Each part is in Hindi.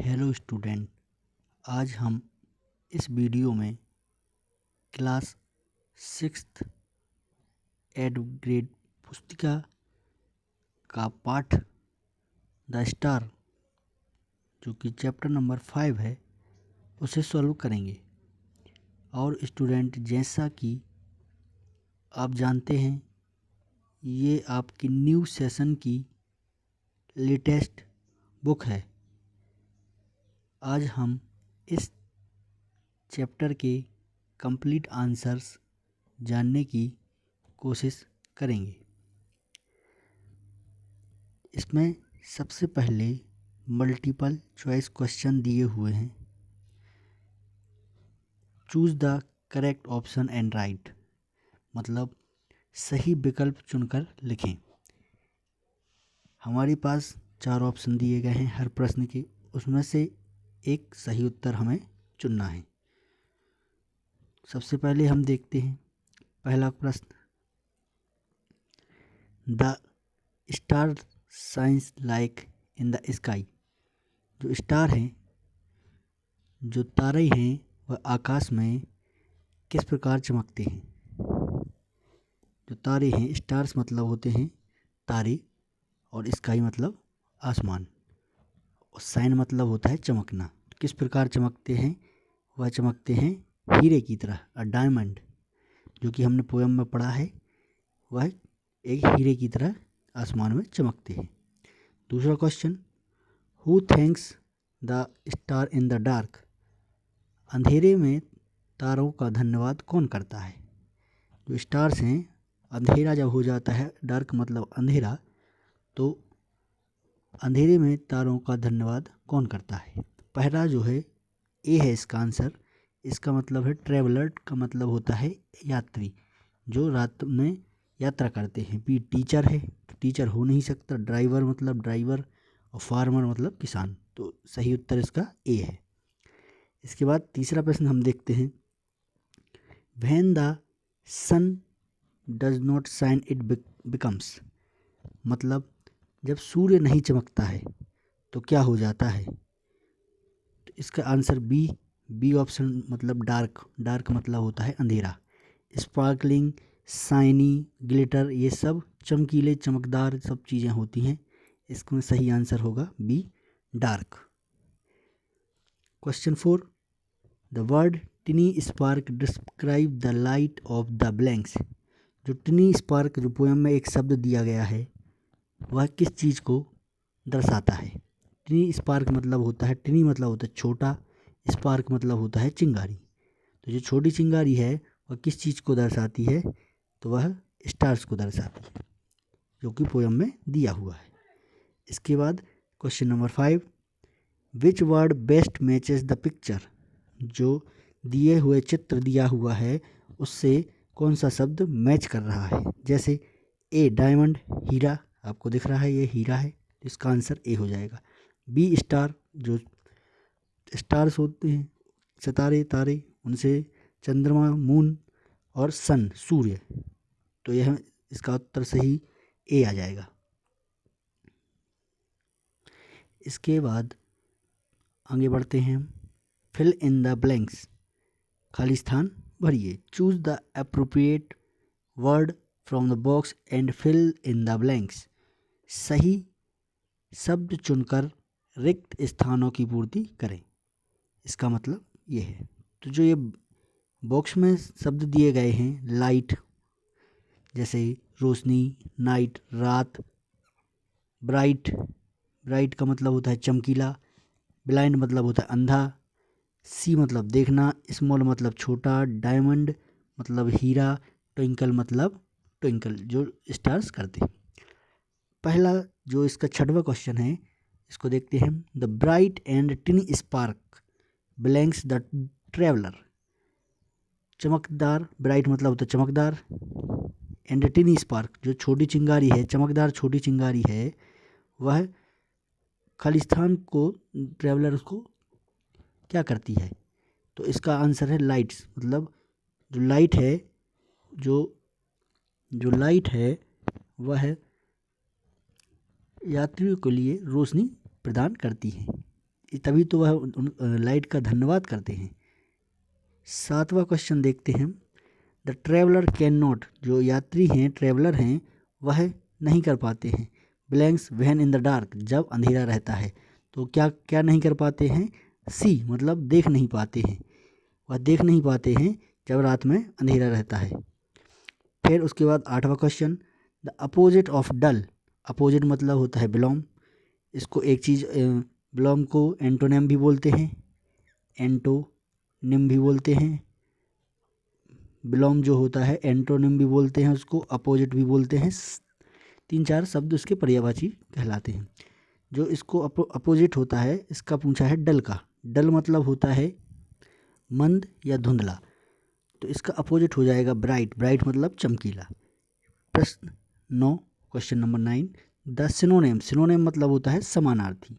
हेलो स्टूडेंट, आज हम इस वीडियो में क्लास 6th एड ग्रेड पुस्तिका का पाठ द स्टार जो कि चैप्टर नंबर 5 है उसे सॉल्व करेंगे। और स्टूडेंट, जैसा कि आप जानते हैं, ये आपकी न्यू सेशन की लेटेस्ट बुक है। आज हम इस चैप्टर के कंप्लीट आंसर्स जानने की कोशिश करेंगे। इसमें सबसे पहले मल्टीपल चॉइस क्वेश्चन दिए हुए हैं। Choose the correct option and write, मतलब सही विकल्प चुनकर लिखें। हमारे पास 4 ऑप्शन दिए गए हैं हर प्रश्न के, उसमें से एक सही उत्तर हमें चुनना है। सबसे पहले हम देखते हैं पहला प्रश्न, the star shines like in the sky. जो स्टार हैं, जो तारे हैं, वह आकाश में किस प्रकार चमकते हैं। जो तारे हैं, स्टार्स मतलब होते हैं तारे, और स्काई मतलब आसमान, और शाइन मतलब होता है चमकना। किस प्रकार चमकते हैं? वह चमकते हैं हीरे की तरह, और डायमंड जो कि हमने पोएम में पढ़ा है, वह एक हीरे की तरह आसमान में चमकते हैं। दूसरा question, who thanks the star in the dark. अंधेरे में तारों का धन्यवाद कौन करता है? जो स्टार्स हैं, अंधेरा जब हो जाता है, डार्क मतलब अंधेरा, तो अंधेरे में तारों का धन्यवाद कौन करता है? पहला जो है ए है इसका आंसर। इसका मतलब है ट्रेवलर, का मतलब होता है यात्री जो रात में यात्रा करते हैं। बी टीचर है, तो टीचर हो नहीं सकता। ड्राइवर मतलब ड्राइवर, और फार्मर मतलब किसान। तो सही उत्तर इसका ए है। इसके बाद तीसरा प्रश्न हम देखते हैं, when the sun does not shine it becomes. मतलब जब सूर्य नहीं चमकता है तो क्या हो जाता है? तो इसका आंसर बी ऑप्शन, मतलब डार्क। डार्क मतलब होता है अंधेरा। स्पार्कलिंग, शाइनी, ग्लिटर, ये सब चमकीले, चमकदार सब चीज़ें होती हैं। इसमें सही आंसर होगा B, dark. Question 4, the word tiny spark describe the light of the blanks. जो टिनी स्पार्क, जो पोएम में एक शब्द दिया गया है, वह किस चीज़ को दर्शाता है? टिनी स्पार्क मतलब होता है, टिनी मतलब होता है छोटा, स्पार्क मतलब होता है चिंगारी। तो जो छोटी चिंगारी है वह किस चीज़ को दर्शाती है? तो वह स्टार्स को दर्शाती है, जो कि पोएम में दिया हुआ है। इसके बाद question number 5, which word best matches the picture. जो दिए हुए चित्र दिया हुआ है उससे कौन सा शब्द मैच कर रहा है? जैसे ए डायमंड, हीरा, आपको दिख रहा है ये हीरा है, तो इसका आंसर ए हो जाएगा। बी स्टार, जो स्टार्स होते हैं सितारे, तारे, उनसे चंद्रमा, मून, और सन, सूर्य, तो यह इसका उत्तर सही ए आ जाएगा। इसके बाद आगे बढ़ते हैं, फिल इन द ब्लैंक्स, खाली स्थान भरिए। Choose the appropriate word from the box and fill in the blanks. सही शब्द चुनकर रिक्त स्थानों की पूर्ति करें। इसका मतलब ये है। तो जो ये बॉक्स में शब्द दिए गए हैं, लाइट जैसे रोशनी, नाइट रात, ब्राइट, ब्राइट का मतलब होता है चमकीला, ब्लाइंड मतलब होता है अंधा, सी मतलब देखना, स्मॉल मतलब छोटा, डायमंड मतलब हीरा, ट्विंकल मतलब ट्विंकल, जो स्टार्स करते हैं। पहला जो इसका 6वां क्वेश्चन है, इसको देखते हैं, the bright and टिनी spark blanks the traveller. चमकदार, ब्राइट मतलब होता है चमकदार, एंड टिनी स्पार्क जो छोटी चिंगारी है, चमकदार छोटी चिंगारी है, वह खालिस्तान को, ट्रेवलर को क्या करती है? तो इसका आंसर है लाइट्स, मतलब जो लाइट है, जो लाइट है वह यात्रियों के लिए रोशनी प्रदान करती है। तभी तो वह लाइट का धन्यवाद करते हैं। 7वां क्वेश्चन देखते हैं। द ट्रेवलर कैन नॉट, जो यात्री हैं, ट्रेवलर हैं, वह नहीं कर पाते हैं blanks when in the dark, जब अंधेरा रहता है। तो क्या क्या नहीं कर पाते हैं? सी मतलब देख नहीं पाते हैं, वह देख नहीं पाते हैं जब रात में अंधेरा रहता है। फिर उसके बाद 8वां question, the opposite of dull, opposite मतलब होता है बिलोम। इसको एक चीज़ बिलोम को एंटोनिम भी बोलते हैं, एंटोनिम भी बोलते हैं। बिलोम जो होता है एंटोनिम भी बोलते हैं, उसको अपोजिट भी बोलते हैं। 3-4 शब्द उसके पर्यायवाची कहलाते हैं। जो इसको अपोजिट होता है, इसका पूछा है डल का। डल मतलब होता है मंद या धुंधला, तो इसका अपोजिट हो जाएगा ब्राइट। ब्राइट मतलब चमकीला। प्रश्न 9, question number 9, the synonym, synonym मतलब होता है समानार्थी,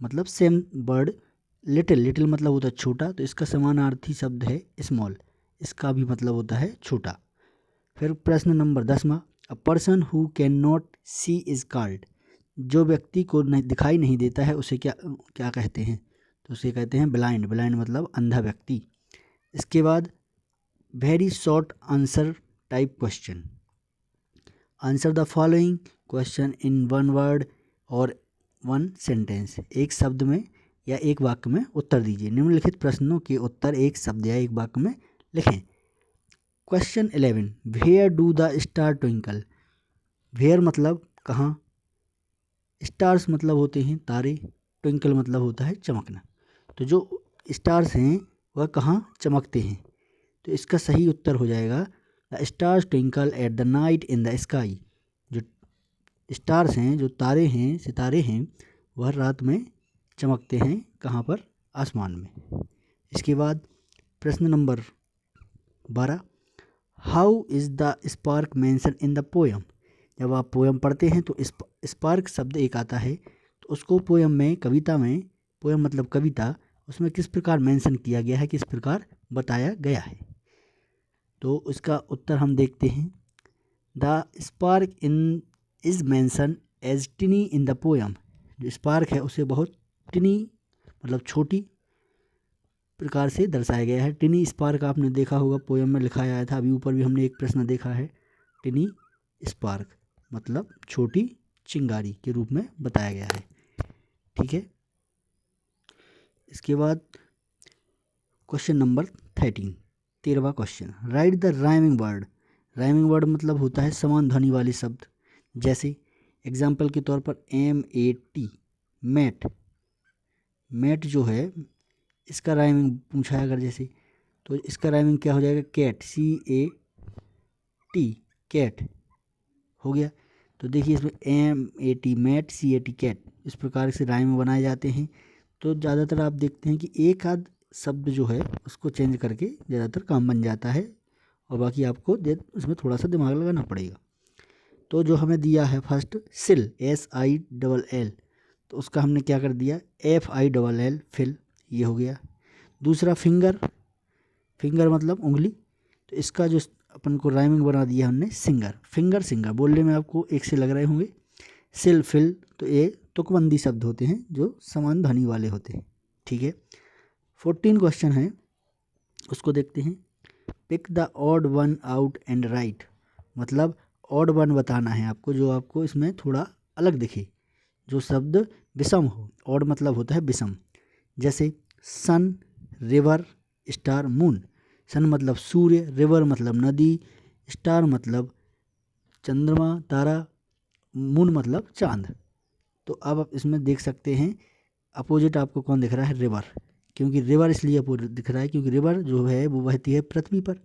मतलब सेम वर्ड। लिटिल, लिटिल मतलब होता है छोटा, तो इसका समानार्थी शब्द है स्मॉल, इसका भी मतलब होता है छोटा। फिर प्रश्न नंबर 10वां, a person who can not see is called, जो व्यक्ति को दिखाई नहीं देता है उसे क्या क्या कहते हैं? तो उसे कहते हैं ब्लाइंड। ब्लाइंड मतलब अंधा व्यक्ति। इसके बाद very short answer type question, answer the following question in one word और वन सेंटेंस, एक शब्द में या एक वाक्य में उत्तर दीजिए। निम्नलिखित प्रश्नों के उत्तर एक शब्द या एक वाक्य में लिखें। Question 11, where do the star twinkle, where मतलब कहाँ, स्टार्स मतलब होते हैं तारे, ट्विंकल मतलब होता है चमकना। तो जो स्टार्स हैं वह कहाँ चमकते हैं? तो इसका सही उत्तर हो जाएगा the stars twinkle at the night in the sky. जो स्टार्स हैं, जो तारे हैं, सितारे हैं, वह रात में चमकते हैं कहाँ पर? आसमान में। इसके बाद प्रश्न number 12, how is the spark mention in the poem, जब आप पोएम पढ़ते हैं तो स्पार्क शब्द एक आता है, तो उसको पोएम में, कविता में, पोएम मतलब कविता, उसमें किस प्रकार मेंशन किया गया है, किस प्रकार बताया गया है? तो उसका उत्तर हम देखते हैं। The spark in is mention as tiny in the poem, जो स्पार्क है उसे बहुत टिनी मतलब छोटी प्रकार से दर्शाया गया है। टिनी स्पार्क आपने देखा होगा पोएम में लिखा आया था, अभी ऊपर भी हमने एक प्रश्न देखा है। टिनी स्पार्क मतलब छोटी चिंगारी के रूप में बताया गया है। ठीक है। इसके बाद क्वेश्चन नंबर 13, 13वां question, write the rhyming word. Rhyming word मतलब होता है समान ध्वनि वाले शब्द। जैसे एग्जाम्पल के तौर पर MAT, मैट, मैट जो है इसका राइमिंग पूछा है अगर जैसे, तो इसका राइमिंग क्या हो जाएगा? कैट, CAT, कैट हो गया। तो देखिए इसमें MAT मैट, CAT कैट, इस प्रकार से राइम बनाए जाते हैं। तो ज़्यादातर आप देखते हैं कि एक आध शब्द जो है उसको चेंज करके ज़्यादातर काम बन जाता है, और बाकी आपको उसमें थोड़ा सा दिमाग लगाना पड़ेगा। तो जो हमें दिया है फर्स्ट सिल, SILL, तो उसका हमने क्या कर दिया? FILL, फिल, ये हो गया। दूसरा फिंगर, फिंगर मतलब उंगली, तो इसका जो अपन को राइमिंग बना दिया हमने सिंगर, फिंगर सिंगर। बोलने में आपको एक से लग रहे होंगे। सिल, फिल, तो ये तुकबंदी शब्द होते हैं जो समान ध्वनि वाले होते हैं। ठीक है। 14 क्वेश्चन है, उसको देखते हैं। Pick the odd one out and write, मतलब ऑड वन बताना है आपको, जो आपको इसमें थोड़ा अलग दिखे, जो शब्द विषम हो। ऑड मतलब होता है विषम। जैसे सन, रिवर, स्टार, मून। सन मतलब सूर्य, रिवर मतलब नदी, स्टार मतलब चंद्रमा, तारा, मून मतलब चांद। तो अब आप इसमें देख सकते हैं अपोजिट आपको कौन दिख रहा है? रिवर। क्योंकि रिवर इसलिए अपोजिट दिख रहा है क्योंकि रिवर जो है वो बहती है पृथ्वी पर,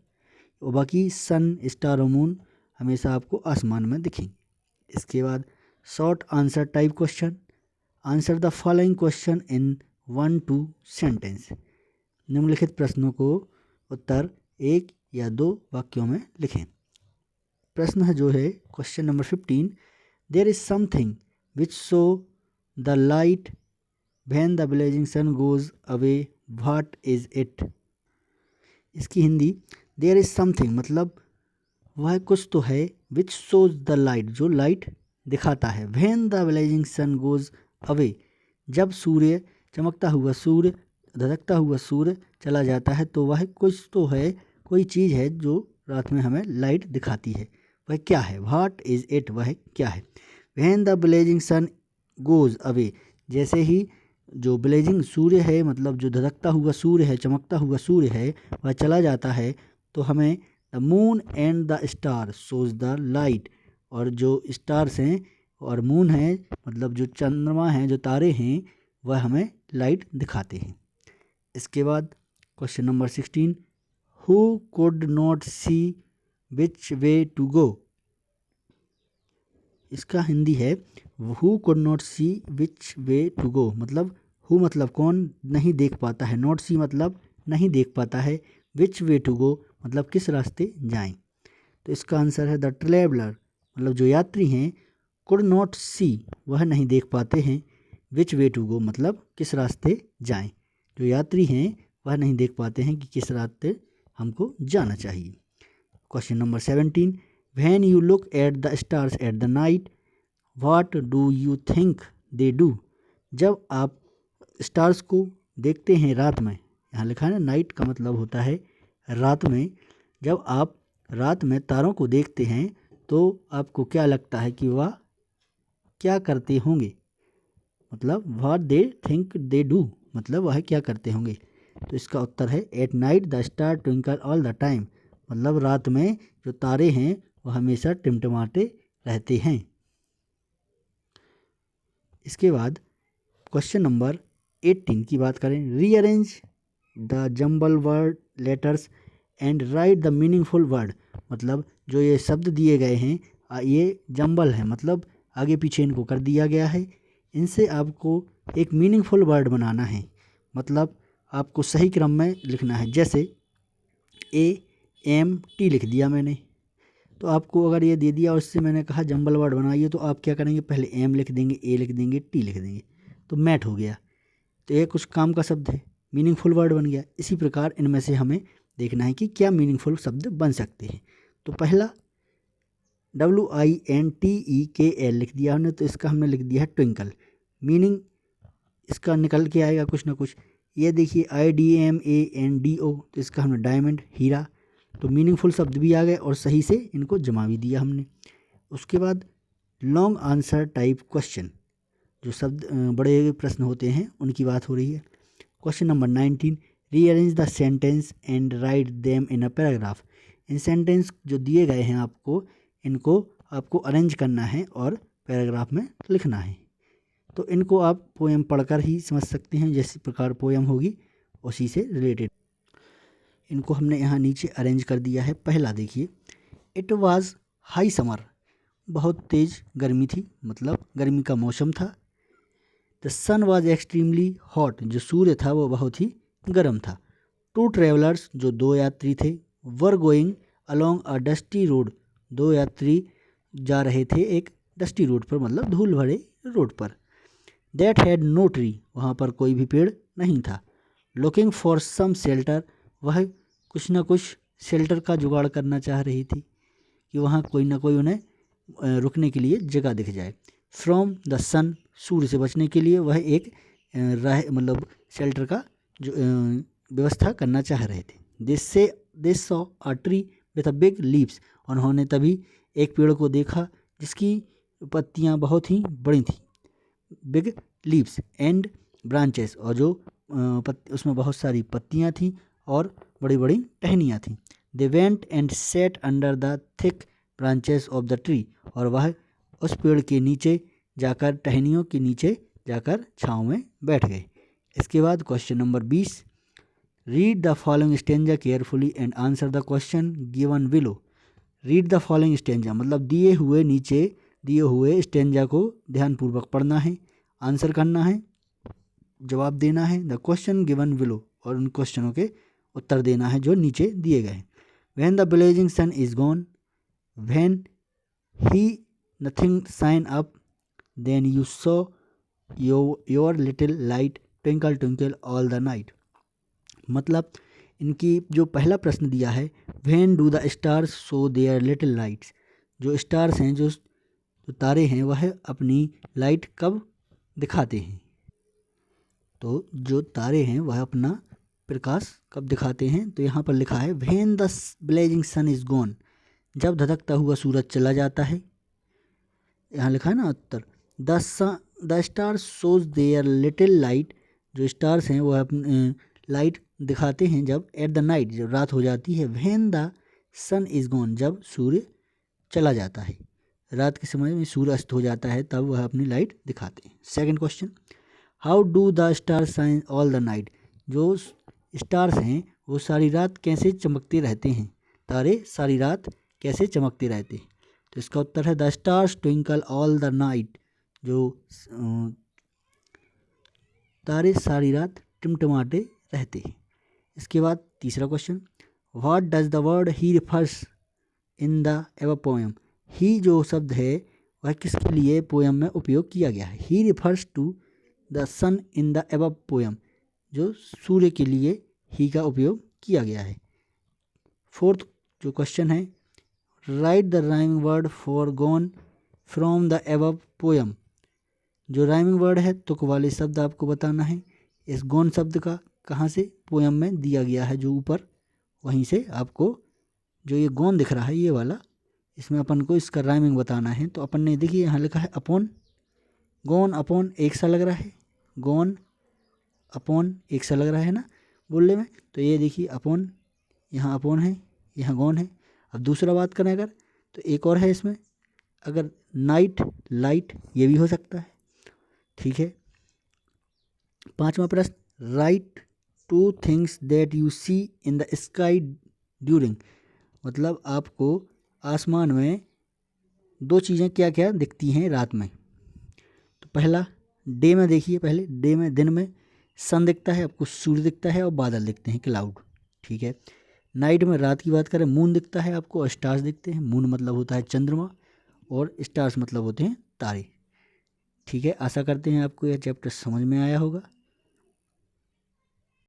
और बाकी सन, स्टार और मून हमेशा आपको आसमान में दिखेंगे। इसके बाद short answer type question, answer the following question in 1-2 sentence. निम्नलिखित प्रश्नों को उत्तर 1 या 2 वाक्यों में लिखें। प्रश्न है जो है question number 15, there is something which show the light when the blazing sun goes away, what is it. इसकी हिंदी, देयर इज समथिंग मतलब वह कुछ तो है, विच शोज द लाइट जो लाइट दिखाता है, when the blazing sun goes away जब सूर्य चमकता हुआ सूर्य, धधकता हुआ सूर्य चला जाता है तो वह कुछ तो है, कोई चीज़ है जो रात में हमें लाइट दिखाती है। वह क्या है? What is it? वह क्या है? When the blazing sun goes away, जैसे ही जो ब्लेजिंग सूर्य है, मतलब जो धधकता हुआ सूर्य है, चमकता हुआ सूर्य है, वह चला जाता है तो हमें the moon and the star shows the light, और जो स्टार्स हैं और मून है, मतलब जो चंद्रमा हैं, जो तारे हैं, वह हमें लाइट दिखाते हैं। इसके बाद question number 16, who could not see which way to go. इसका हिंदी है who could not see which way to go, मतलब हु मतलब कौन नहीं देख पाता है, नॉट सी मतलब नहीं देख पाता है, विच वे टू गो मतलब किस रास्ते जाएं। तो इसका आंसर है द ट्रेवलर, मतलब जो यात्री हैं, कुड नॉट सी वह नहीं देख पाते हैं, विच वे टू गो मतलब किस रास्ते जाएं। जो यात्री हैं वह नहीं देख पाते हैं कि किस रास्ते हमको जाना चाहिए। Question number 17, when you look at the stars at the night what do you think they do. जब आप स्टार्स को देखते हैं रात में, यहाँ लिखा है ना, नाइट का मतलब होता है रात में। जब आप रात में तारों को देखते हैं तो आपको क्या लगता है कि वह क्या करते होंगे, मतलब what they think they do मतलब वह क्या करते होंगे। तो इसका उत्तर है at night the star twinkle all the time, मतलब रात में जो तारे हैं वह हमेशा टिमटिमाते रहते हैं। इसके बाद क्वेश्चन नंबर 18 की बात करें, rearrange the jumble word letters and write the meaningful word, मतलब जो ये शब्द दिए गए हैं ये जंबल है, मतलब आगे पीछे इनको कर दिया गया है, इनसे आपको एक मीनिंगफुल वर्ड बनाना है, मतलब आपको सही क्रम में लिखना है। जैसे AMT लिख दिया मैंने, तो आपको अगर ये दे दिया और इससे मैंने कहा जंबल वर्ड बनाइए, तो आप क्या करेंगे, पहले एम लिख देंगे, ए लिख देंगे, टी लिख देंगे, तो मैट हो गया। तो ये कुछ काम का शब्द है, मीनिंगफुल वर्ड बन गया। इसी प्रकार इनमें से हमें देखना है कि क्या मीनिंगफुल शब्द बन सकते हैं। तो पहला WINTEKL लिख दिया हमने, तो इसका हमने लिख दिया है ट्विंकल, मीनिंग इसका निकल के आएगा कुछ ना कुछ। ये देखिए IDMANDO, तो इसका हमने डायमंड, हीरा, तो मीनिंगफुल शब्द भी आ गए और सही से इनको जमा भी दिया हमने। उसके बाद लॉन्ग आंसर टाइप क्वेश्चन, जो शब्द बड़े प्रश्न होते हैं उनकी बात हो रही है। Question number 19, rearrange the sentence and write them in a paragraph. In sentence जो दिए गए हैं आपको, इनको आपको अरेंज करना है और पैराग्राफ में लिखना है। तो इनको आप पोएम पढ़कर ही समझ सकते हैं, जैसी प्रकार पोएम होगी उसी से रिलेटेड। इनको हमने यहाँ नीचे अरेंज कर दिया है। पहला देखिए, इट वाज हाई समर, बहुत तेज़ गर्मी थी, मतलब गर्मी का मौसम था। The sun was extremely hot, जो सूर्य था वो बहुत ही गर्म था। टू ट्रेवलर्स, जो दो यात्री थे, were going along a dusty road, दो यात्री जा रहे थे एक डस्टी रोड पर, मतलब धूल भरे रोड पर। दैट हैड नो ट्री, वहाँ पर कोई भी पेड़ नहीं था। लुकिंग फॉर सम शेल्टर, वह कुछ ना कुछ शेल्टर का जुगाड़ करना चाह रही थी कि वहाँ कोई ना कोई उन्हें रुकने के लिए जगह दिख जाए। फ्रॉम द सन, सूर्य से बचने के लिए वह एक राह, मतलब शेल्टर का जो व्यवस्था करना चाह रहे थे। This saw a tree with a big leaves, उन्होंने तभी एक पेड़ को देखा जिसकी पत्तियाँ बहुत ही बड़ी थी, बिग लीव्स एंड ब्रांचेस, और जो उसमें बहुत सारी पत्तियाँ थीं और बड़ी बड़ी टहनियाँ थीं। They went and set under the thick branches of the tree, और वह उस पेड़ के नीचे जाकर, टहनियों के नीचे जाकर छाँव में बैठ गए। इसके बाद question number 20, read the following stanza carefully and answer the question given below. Read the following stanza मतलब दिए हुए स्टेंजा को ध्यानपूर्वक पढ़ना है, आंसर करना है, जवाब देना है द क्वेश्चन गिवन बिलो, और उन क्वेश्चनों के उत्तर देना है जो नीचे दिए गए हैं। When the blazing sun is gone, when he nothing shine up, then you saw your little light twinkle twinkle all the night. मतलब इनकी जो पहला प्रश्न दिया है, when do the stars show their little lights, जो स्टार्स हैं, जो तारे हैं, वह अपनी लाइट कब दिखाते हैं। तो जो तारे हैं वह अपना प्रकाश कब दिखाते हैं? तो यहाँ पर लिखा है when the blazing sun is gone, जब धधकता हुआ सूरज चला जाता है। यहाँ लिखा है ना उत्तर, the star shows their little light, जो स्टार्स हैं वह अपने लाइट दिखाते हैं जब एट द नाइट, जब रात हो जाती है। When the sun is gone, जब सूर्य चला जाता है, रात के समय में सूर्य अस्त हो जाता है, तब वह अपनी लाइट दिखाते हैं। Second question, how do the star shine all the night, जो स्टार्स हैं वो सारी रात कैसे चमकते रहते हैं? तारे सारी रात कैसे चमकते रहते हैं? तो इसका उत्तर है the stars twinkle all the night, जो तारे सारी रात टिमटिमाते रहते हैं। इसके बाद तीसरा question, what does the word he refers in the above poem, he जो शब्द है वह किसके लिए पोएम में उपयोग किया गया है? He refers to the sun in the above poem, जो सूर्य के लिए ही का उपयोग किया गया है। फोर्थ जो क्वेश्चन है, right the rhyming word for gone from the above poem, जो राइमिंग वर्ड है तुक वाले शब्द आपको बताना है। इस गॉन शब्द का कहाँ से पोएम में दिया गया है, जो ऊपर, वहीं से आपको जो ये गॉन दिख रहा है ये वाला, इसमें अपन को इसका राइमिंग बताना है। तो अपन ने देखिए यहाँ लिखा है अपॉन, गॉन अपॉन एक सा लग रहा है, गॉन अपॉन एक सा लग रहा है ना बोलने में। तो ये देखिए अपॉन, यहाँ अपॉन है, यहाँ गॉन है। अब दूसरा बात करें अगर, तो एक और है इसमें, अगर नाइट लाइट, ये भी हो सकता है। ठीक है। पांचवा प्रश्न, write two things that you see in the sky during, मतलब आपको आसमान में दो चीज़ें क्या क्या दिखती हैं रात में। तो पहला डे में देखिए, पहले डे में दिन में सन दिखता है आपको, सूर्य दिखता है और बादल दिखते हैं, क्लाउड। ठीक है। नाइट में रात की बात करें, मून दिखता है आपको और स्टार्स दिखते हैं। मून मतलब होता है चंद्रमा और स्टार्स मतलब होते हैं तारे। ठीक है। आशा करते हैं आपको यह चैप्टर समझ में आया होगा।